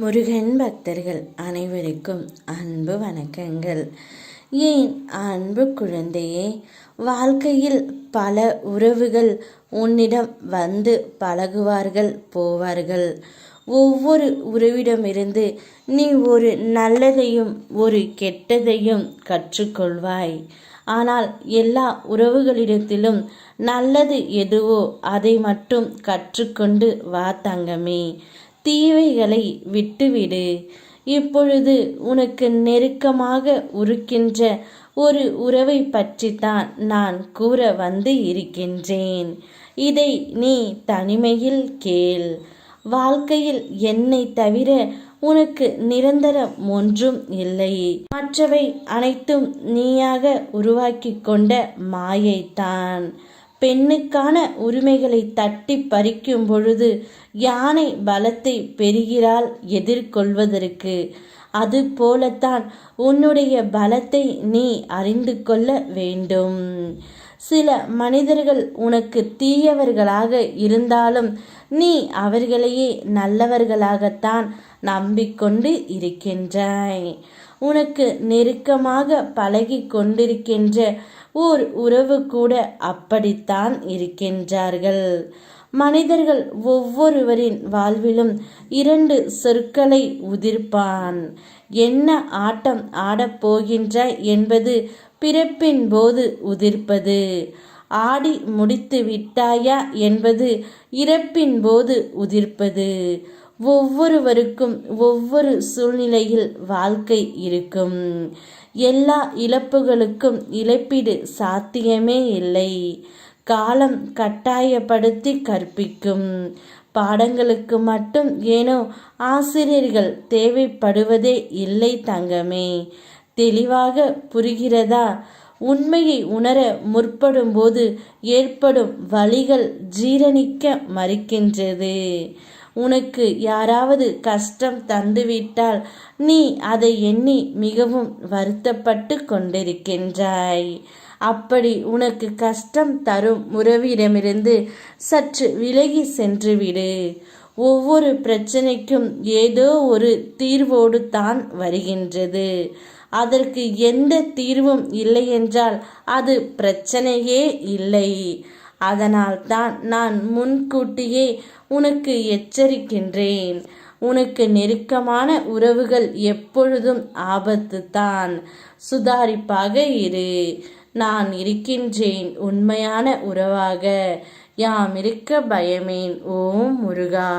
முருகன் பக்தர்கள் அனைவருக்கும் அன்பு வணக்கங்கள். ஏன் அன்பு குழந்தையே, வாழ்க்கையில் பல உறவுகள் உன்னிடம் வந்து பழகுவார்கள், போவார்கள். ஒவ்வொரு உறவிடமிருந்து நீ ஒரு நல்லதையும் ஒரு கெட்டதையும் கற்றுக்கொள்வாய். ஆனால் எல்லா உறவுகளிடத்திலும் நல்லது எதுவோ அதை மட்டும் கற்றுக்கொண்டு வா தங்கமே. தீவைகளை விட்டுவிடு. இப்பொழுது உனக்கு நெருக்கமாக இருக்கின்ற ஒரு உறவை பற்றித்தான் நான் கூற வந்து இருக்கின்றேன். இதை நீ தனிமையில் கேள். வாழ்க்கையில் என்னை தவிர உனக்கு நிரந்தரம் ஒன்றும் இல்லை. மற்றவை அனைத்தும் நீயாக உருவாக்கி கொண்ட மாயைத்தான். பெண்ணுக்கான உரிமைகளை தட்டி பறிக்கும் பொழுது யானை பலத்தை பெறுகிறாள் எதிர்கொள்வதற்கு. அது போலத்தான் உன்னுடைய பலத்தை நீ அறிந்து கொள்ள வேண்டும். சில மனிதர்கள் உனக்கு தீயவர்களாக இருந்தாலும் நீ அவர்களையே நல்லவர்களாகத்தான் நம்பிக்கொண்டு இருக்கின்றாய். உனக்கு நெருக்கமாக பழகி கொண்டிருக்கின்ற ஓர் உறவு கூட அப்படித்தான் இருக்கின்றார்கள். மனிதர்கள் ஒவ்வொருவரின் வாழ்விலும் இரண்டு சொற்களை உதிர்ப்பான். என்ன ஆட்டம் ஆடப்போகின்றாய் என்பது பிறப்பின் போது உதிர்ப்பது. ஆடி முடித்து விட்டாயா என்பது இறப்பின் போது உதிர்ப்பது. ஒவ்வொருவருக்கும் ஒவ்வொரு சூழ்நிலையில் வாழ்க்கை இருக்கும். எல்லா இழப்புகளுக்கும் இழப்பீடு சாத்தியமே இல்லை. காலம் கட்டாயப்படுத்தி கற்பிக்கும் பாடங்களுக்கு மட்டும் ஏனோ ஆசிரியர்கள் தேவைப்படுவதே இல்லை தங்கமே. தெளிவாக புரிகிறதா? உண்மையை உணர முற்படும் போது ஏற்படும் வலிகள் ஜீரணிக்க மறுக்கின்றது. உனக்கு யாராவது கஷ்டம் தந்துவிட்டால் நீ அதை எண்ணி மிகவும் வருத்தப்பட்டு கொண்டிருக்கின்றாய். அப்படி உனக்கு கஷ்டம் தரும் உறவிடமிருந்து சற்று விலகி சென்றுவிடு. ஒவ்வொரு பிரச்சனைக்கும் ஏதோ ஒரு தீர்வோடு தான் வருகின்றது. அதற்கு எந்த தீர்வும் இல்லையென்றால் அது பிரச்சனையே இல்லை. அதனால் தான் நான் முன்கூட்டியே உனக்கு எச்சரிக்கின்றேன். உனக்கு நெருக்கமான உறவுகள் எப்பொழுதும் ஆபத்து தான். சுதாரிப்பாக இரு. நான் இருக்கின்றேன் உண்மையான உறவாக. யாம் இருக்க பயமேன். ஓம் முருகா.